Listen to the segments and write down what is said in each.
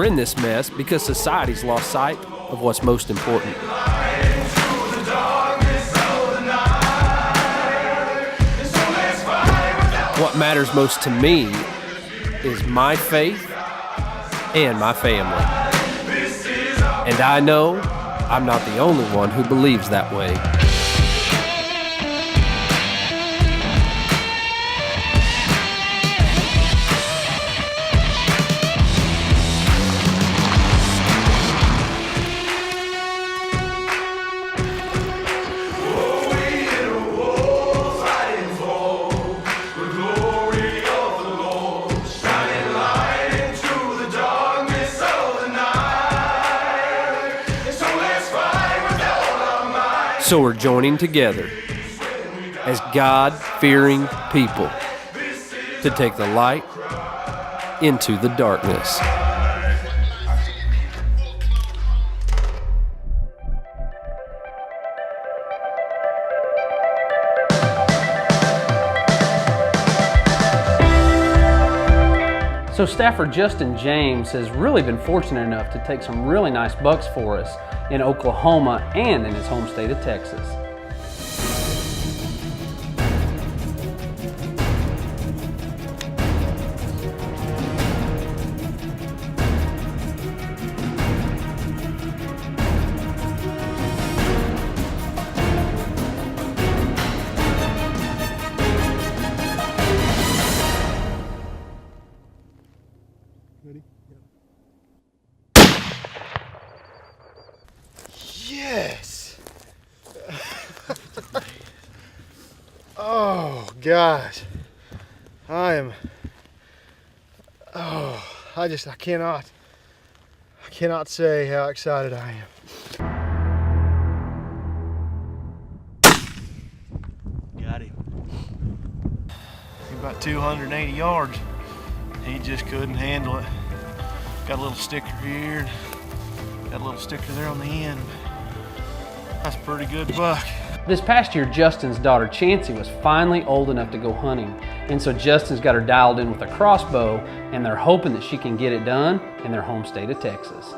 we're in this mess because society's lost sight of what's most important. What matters most to me is my faith and my family. And I know I'm not the only one who believes that way. So we're joining together as God-fearing people to take the light into the darkness. So staffer Justin James has really been fortunate enough to take some really nice bucks for us in Oklahoma and in his home state of Texas. Ready? Yes! Oh, gosh. I cannot say how excited I am. Got him. About 280 yards. He just couldn't handle it. Got a little sticker here, got a little sticker there on the end. That's a pretty good buck. This past year, Justin's daughter Chancey was finally old enough to go hunting. And so Justin's got her dialed in with a crossbow, and they're hoping that she can get it done in their home state of Texas.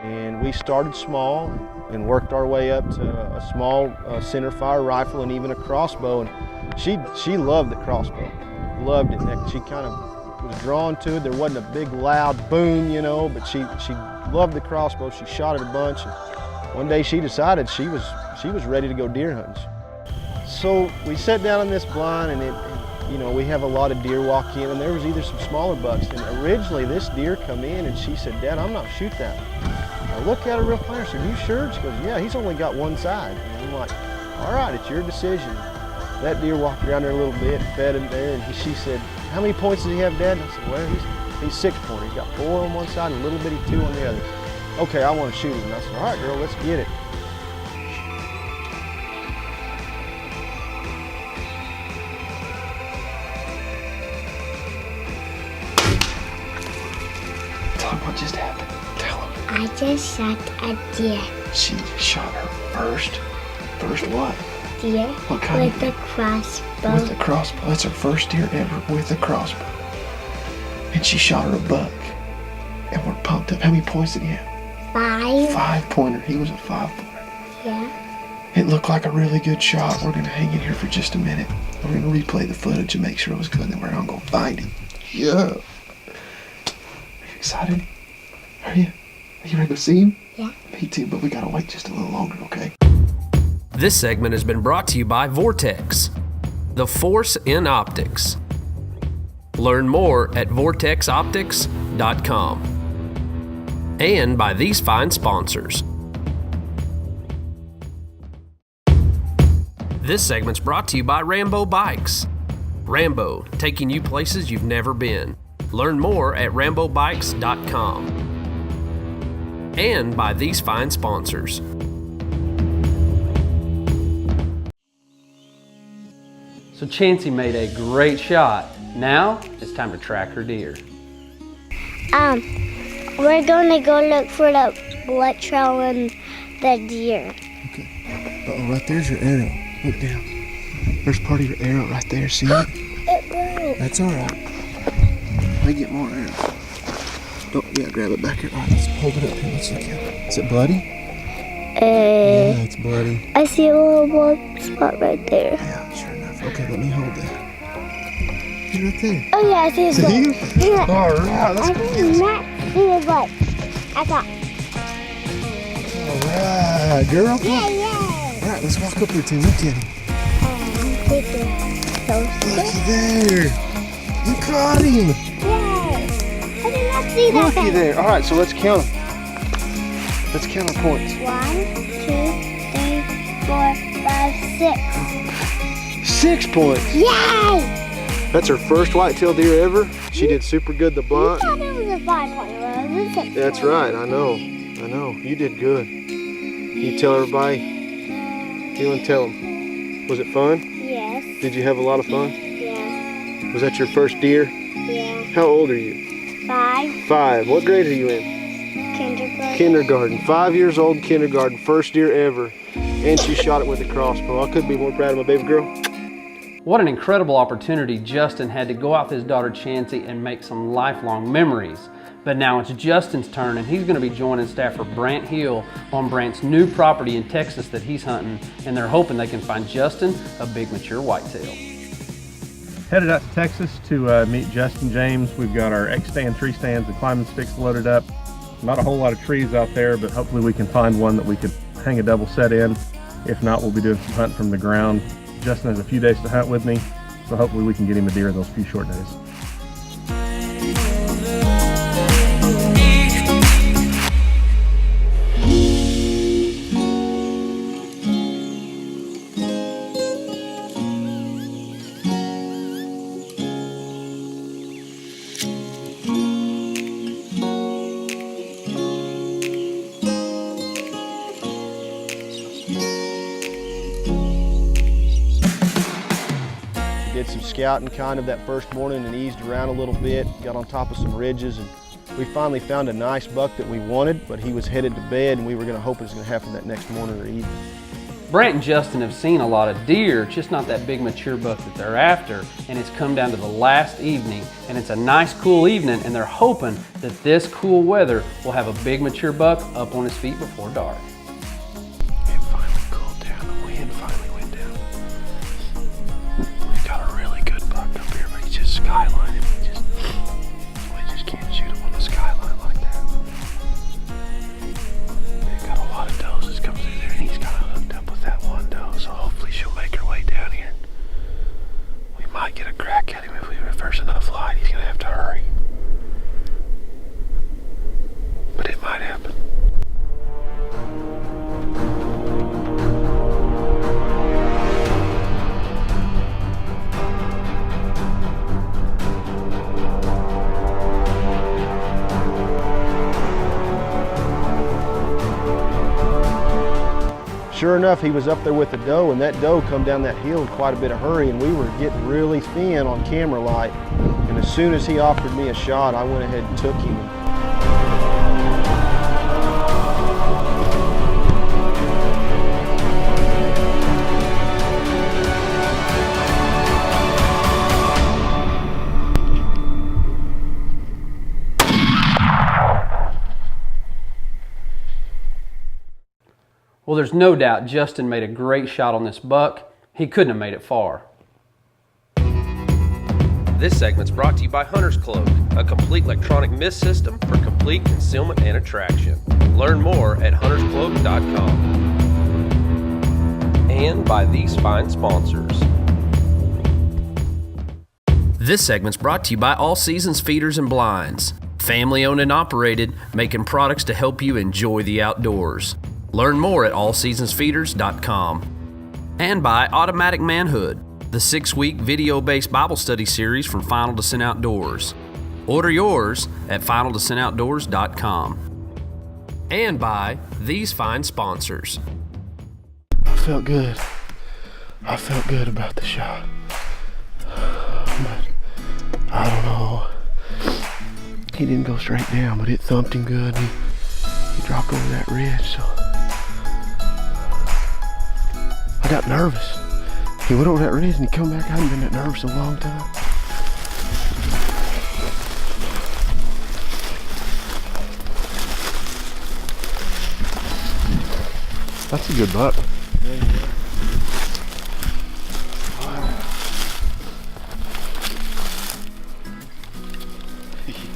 And we started small and worked our way up to a small center fire rifle and even a crossbow. And she loved the crossbow, loved it. And she kind of was drawn to it. There wasn't a big loud boom, you know, but she loved the crossbow. She shot it a bunch. And one day she decided she was ready to go deer hunting. So we sat down on this blind, and you know, we have a lot of deer walk in, and there was either some smaller bucks. And originally this deer come in, and she said, "Dad, I'm not shoot that." I looked at her real clear. I said, "You sure?" She goes, "Yeah, he's only got one side." And I'm like, "All right, it's your decision." That deer walked around there a little bit, fed him there, and she said, "How many points does he have, Dad?" And I said, "Well, he's 6 pointer. He's got 4 on one side and a little bitty 2 on the other." "Okay, I want to shoot him." And I said, "All right, girl, let's get it." Tell him what just happened. Tell him. I just shot a deer. She shot her first what? Deer What kind with a crossbow. With a crossbow. That's her first deer ever with a crossbow. And she shot her a buck. And we're pumped up. How many points did he have? 5. 5 pointer. He was a 5 pointer. Yeah. It looked like a really good shot. We're gonna hang in here for just a minute. We're gonna replay the footage and make sure it was good, and then we're gonna go find him. Yeah. Are you excited? Are you ready to see him? Yeah. Me too, but we gotta wait just a little longer, okay? This segment has been brought to you by Vortex, the force in optics. Learn more at vortexoptics.com. And by these fine sponsors. This segment's brought to you by Rambo Bikes. Rambo, taking you places you've never been. Learn more at rambobikes.com. And by these fine sponsors. So Chancey made a great shot. Now it's time to track her deer. We're gonna go look for the blood trail and the deer. Okay. Uh-oh, right there's your arrow. Look down. There's part of your arrow right there. See it? It broke. That's all right. Let me get more arrows. Oh, yeah, grab it back here. All right, let's hold it up here. Let's look at it. Is it bloody? Yeah, it's bloody. I see a little blood spot right there. Yeah, sure enough. Okay, let me hold that. He's right there. Oh yeah, I see his blood. See? Yeah. All right, let's I go get did it. not see his blood. I thought. All right, girl. Come on. Yay! All right, let's walk up here to him. Look at him. Looky there. You caught him. Yay! I did not see that Looky thing. there. All right, so let's count them. Let's count our points. 1, 2, 3, 4, 5, 6. 6 points. Yay! That's her first whitetail deer ever. She did super good the You blunt. thought it was a 5-point. Well, it was a 6. That's right. I know. You did good. You tell everybody. You want to tell them. Was it fun? Yes. Did you have a lot of fun? Yeah. Was that your first deer? Yeah. How old are you? 5. 5. What grade are you in? Kindergarten. Kindergarten. 5 years old, kindergarten. First deer ever. And she shot it with a crossbow. I couldn't be more proud of my baby girl. What an incredible opportunity Justin had to go out with his daughter Chancey and make some lifelong memories. But now it's Justin's turn, and he's going to be joining staffer Brant Hill on Brant's new property in Texas that he's hunting, and they're hoping they can find Justin a big mature whitetail. Headed out to Texas to meet Justin James. We've got our X-stand tree stands and climbing sticks loaded up. Not a whole lot of trees out there, but hopefully we can find one that we could hang a double set in. If not, we'll be doing some hunting from the ground. Justin has a few days to hunt with me, so hopefully we can get him a deer those few short days. Did some scouting kind of that first morning and eased around a little bit, got on top of some ridges, and we finally found a nice buck that we wanted, but he was headed to bed, and we were going to hope it was going to happen that next morning or evening. Brant and Justin have seen a lot of deer, just not that big mature buck that they're after, and it's come down to the last evening, and it's a nice cool evening, and they're hoping that this cool weather will have a big mature buck up on his feet before dark. It finally cooled down. The wind finally went down. We've got a really good buck up here, but he's just skylining. We just can't shoot him on the skyline like that. They've got a lot of does that's come through there, and he's got hooked up with that one doe, so hopefully she'll make her way down here. We might get a crack at him if there's enough light. He's gonna have to hurry. But it might happen. Sure enough, he was up there with the doe, and that doe come down that hill in quite a bit of hurry, and we were getting really thin on camera light. And as soon as he offered me a shot, I went ahead and took him. Well, there's no doubt Justin made a great shot on this buck. He couldn't have made it far. This segment's brought to you by Hunter's Cloak, a complete electronic mist system for complete concealment and attraction. Learn more at hunterscloak.com. And by these fine sponsors. This segment's brought to you by All Seasons Feeders and Blinds. Family owned and operated, making products to help you enjoy the outdoors. Learn more at allseasonsfeeders.com. And by Automatic Manhood, the 6-week video-based Bible study series from Final Descent Outdoors. Order yours at finaldescentoutdoors.com. And by these fine sponsors. I felt good. I felt good about the shot. But I don't know. He didn't go straight down, but it thumped him good. He dropped over that ridge, so I got nervous. He went over that ridge and he come back. I haven't been that nervous in a long time. That's a good buck.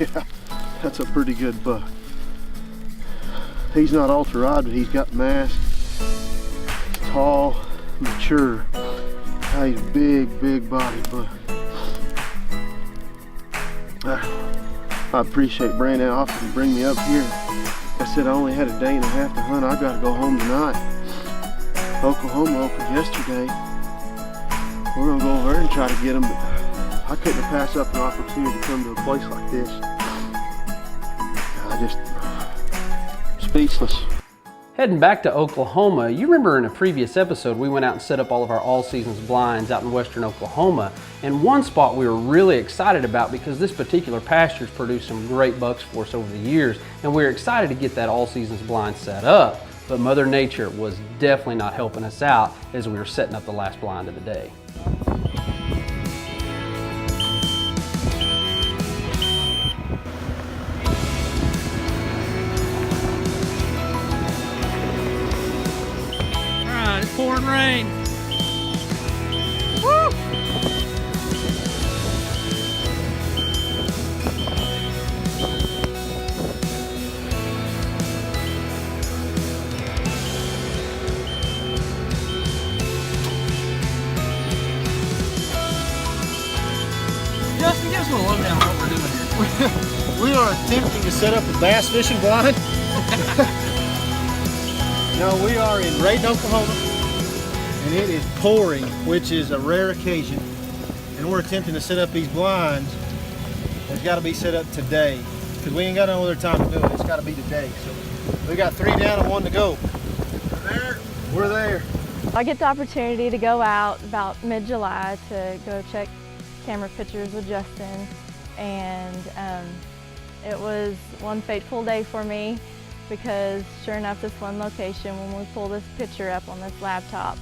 Yeah, that's a pretty good buck. He's not ultra-rod, but he's got mass, tall, mature. He's a big body buck. I appreciate Brandon offered to bring me up here. I said I only had a day and a half to hunt. I gotta go home tonight. Oklahoma opened yesterday. We're gonna go over there and try to get him, but I couldn't have passed up an opportunity to come to a place like this. I just speechless. Heading back to Oklahoma, you remember in a previous episode we went out and set up all of our all seasons blinds out in western Oklahoma, and one spot we were really excited about because this particular pasture's produced some great bucks for us over the years, and we were excited to get that all seasons blind set up, but Mother Nature was definitely not helping us out as we were setting up the last blind of the day. Pouring rain. Woo! Justin, give us a little lowdown on what we're doing here. We are attempting to set up a bass fishing blind. No, we are in Raiden, Oklahoma, and it is pouring, which is a rare occasion. And we're attempting to set up these blinds. It's got to be set up today, because we ain't got no other time to do it. It's got to be today. So we got 3 down and 1 to go. We're there. We're there. I get the opportunity to go out about mid-July to go check camera pictures with Justin, and it was one fateful day for me, because sure enough, this one location, when we pull this picture up on this laptop,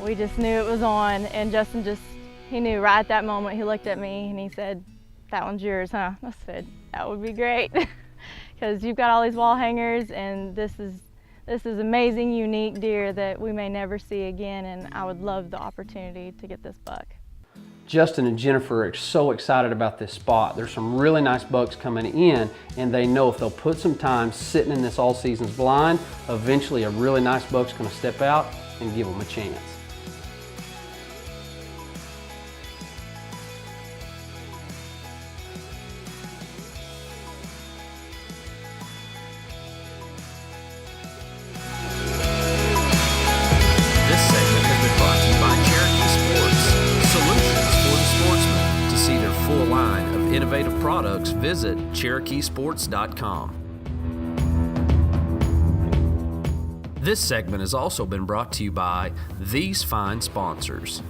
we just knew it was on, and Justin he knew right at that moment. He looked at me and he said, "That one's yours, huh?" I said, "That would be great," because you've got all these wall hangers, and this is amazing, unique deer that we may never see again, and I would love the opportunity to get this buck. Justin and Jennifer are so excited about this spot. There's some really nice bucks coming in, and they know if they'll put some time sitting in this all seasons blind, eventually a really nice buck's gonna step out and give them a chance. This segment has been brought to you by Cherokee Sports, solutions for the sportsman. To see their full line of innovative products, visit CherokeeSports.com. This segment has also been brought to you by these fine sponsors.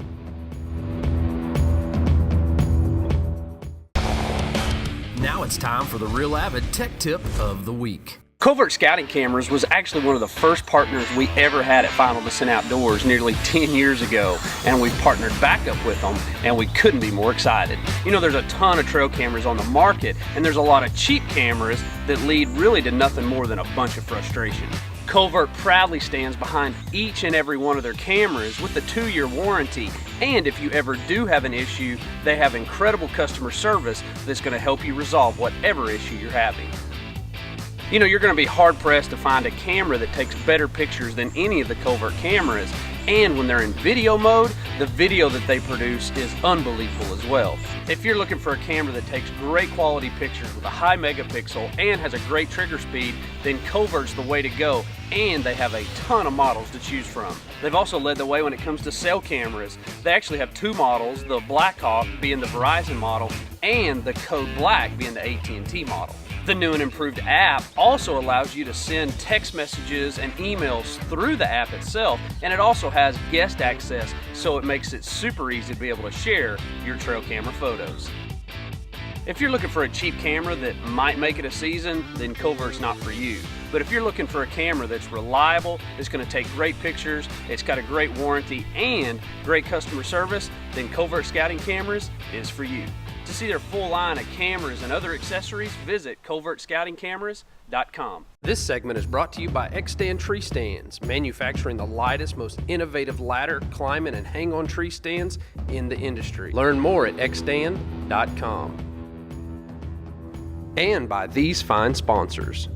Now it's time for the Real Avid Tech Tip of the Week. Covert Scouting Cameras was actually one of the first partners we ever had at Final Descent Outdoors nearly 10 years ago, and we partnered back up with them, and we couldn't be more excited. You know, there's a ton of trail cameras on the market, and there's a lot of cheap cameras that lead really to nothing more than a bunch of frustration. Covert proudly stands behind each and every one of their cameras with a 2-year warranty, and if you ever do have an issue, they have incredible customer service that's going to help you resolve whatever issue you're having. You know, you're going to be hard-pressed to find a camera that takes better pictures than any of the Covert cameras, and when they're in video mode, the video that they produce is unbelievable as well. If you're looking for a camera that takes great quality pictures with a high megapixel and has a great trigger speed, then Covert's the way to go, and they have a ton of models to choose from. They've also led the way when it comes to cell cameras. They actually have 2 models, the Blackhawk being the Verizon model and the Code Black being the AT&T model. The new and improved app also allows you to send text messages and emails through the app itself, and it also has guest access, so it makes it super easy to be able to share your trail camera photos. If you're looking for a cheap camera that might make it a season, then Covert's not for you. But if you're looking for a camera that's reliable, it's going to take great pictures, it's got a great warranty, and great customer service, then Covert Scouting Cameras is for you. To see their full line of cameras and other accessories, visit CovertScoutingCameras.com. chanceytree.com. This segment is brought to you by Xstand Tree Stands, manufacturing the lightest, most innovative ladder, climbing, and hang-on tree stands in the industry. Learn more at xstand.com. And by these fine sponsors.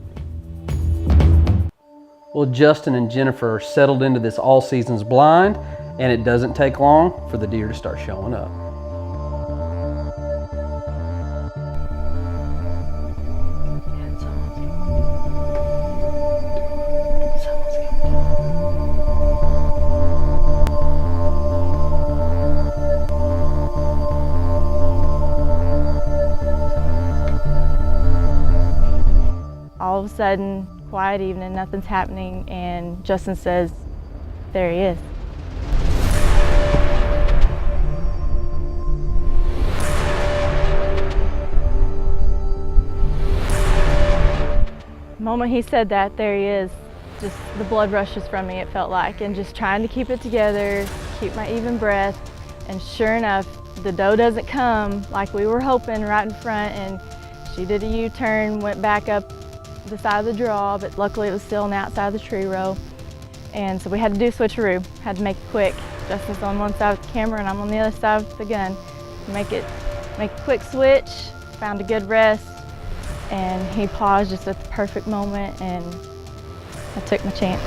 Well, Justin and Jennifer are settled into this all seasons blind, and it doesn't take long for the deer to start showing up. All of a sudden, quiet evening, nothing's happening, and Justin says, there he is. The moment he said that, there he is, just the blood rushes from me, it felt like, and just trying to keep it together, keep my even breath, and sure enough, the doe doesn't come like we were hoping right in front, and she did a U-turn, went back up the side of the draw, but luckily it was still on the outside of the tree row. And so we had to do a switcheroo, had to make it quick. Justin's on one side of the camera and I'm on the other side of the gun. Make a quick switch, found a good rest, and he paused just at the perfect moment, and I took my chance.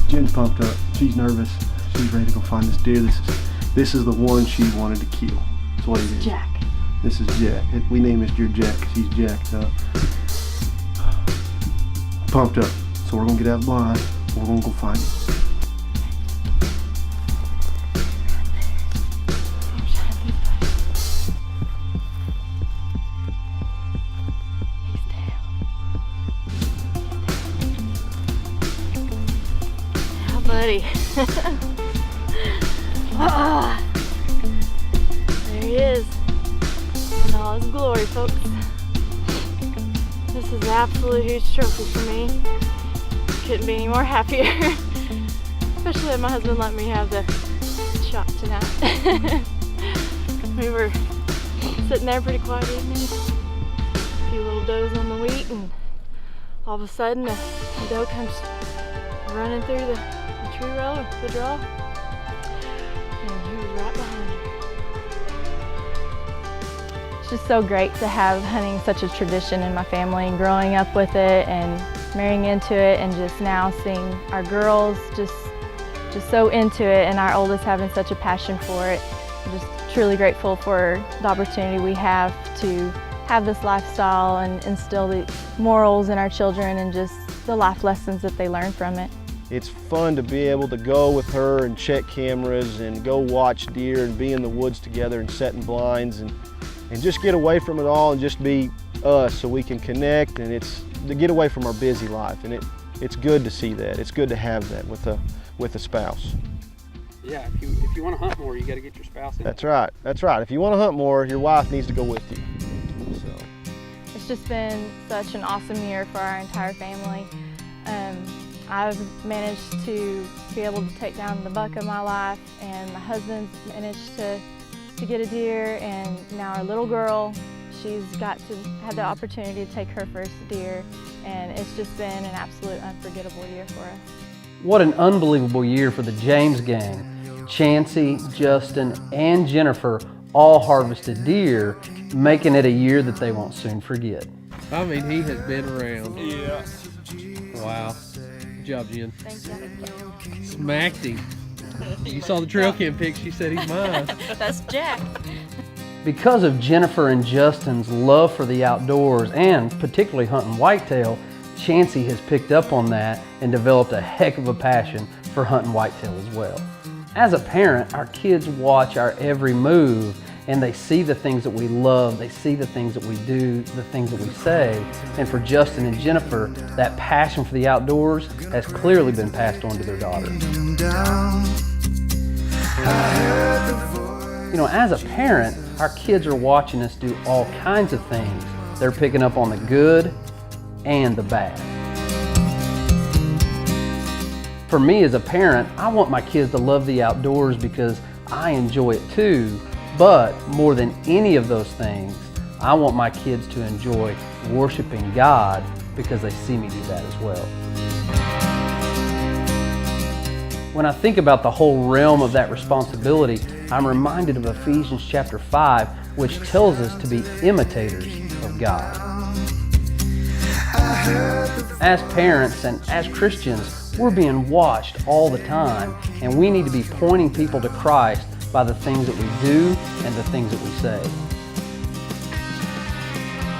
Jen's pumped up. She's nervous. She's ready to go find this deer. This is the one she wanted to kill. That's what it is. Jack. This is Jack. We name this deer Jack because he's jacked up. Pumped up. So we're gonna get out of the blind. We're gonna go find him. Buddy. There he is in all his glory, folks. This is an absolute huge trophy for me. Couldn't be any more happier. Especially that my husband let me have the shot tonight. We were sitting there pretty quiet evening. A few little does on the wheat, and all of a sudden a doe comes running through the tree row, the draw, and he was right behind her. It's just so great to have hunting such a tradition in my family, and growing up with it and marrying into it, and just now seeing our girls just so into it, and our oldest having such a passion for it. I'm just truly grateful for the opportunity we have to have this lifestyle and instill the morals in our children and just the life lessons that they learn from it. It's fun to be able to go with her and check cameras and go watch deer and be in the woods together and setting blinds and just get away from it all and just be us so we can connect, and it's to get away from our busy life, and it's good to see that. It's good to have that with a spouse. Yeah, if you want to hunt more, you got to get your spouse in. That's right. That's right. If you want to hunt more, your wife needs to go with you. So. It's just been such an awesome year for our entire family. I've managed to be able to take down the buck of my life, and my husband's managed to get a deer, and now our little girl, she's got to have the opportunity to take her first deer, and it's just been an absolute unforgettable year for us. What an unbelievable year for the James gang. Chancey, Justin, and Jennifer all harvested deer, making it a year that they won't soon forget. I mean, he has been around. Yeah. Wow. Good job, Jen. Thank you. Smacked him. You saw the trail cam pic, she said he's mine. That's Jack. Because of Jennifer and Justin's love for the outdoors and particularly hunting whitetail, Chancey has picked up on that and developed a heck of a passion for hunting whitetail as well. As a parent, our kids watch our every move, and they see the things that we love, they see the things that we do, the things that we say. And for Justin and Jennifer, that passion for the outdoors has clearly been passed on to their daughter. You know, as a parent, our kids are watching us do all kinds of things. They're picking up on the good and the bad. For me as a parent, I want my kids to love the outdoors because I enjoy it too, but more than any of those things, I want my kids to enjoy worshiping God because they see me do that as well. When I think about the whole realm of that responsibility, I'm reminded of Ephesians chapter 5, which tells us to be imitators of God. As parents and as Christians, we're being watched all the time, and we need to be pointing people to Christ by the things that we do and the things that we say.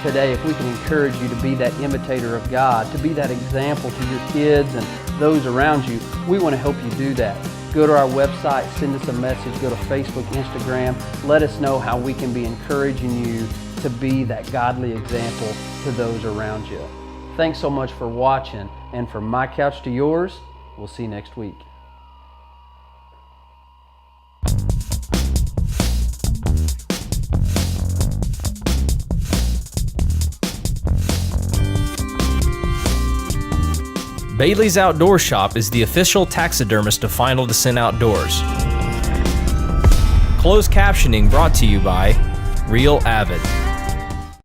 Today, if we can encourage you to be that imitator of God, to be that example to your kids and those around you, we want to help you do that. Go to our website, send us a message, go to Facebook, Instagram. Let us know how we can be encouraging you to be that godly example to those around you. Thanks so much for watching, and from my couch to yours, we'll see you next week. Bailey's Outdoor Shop is the official taxidermist of Final Descent Outdoors. Closed captioning brought to you by Real Avid.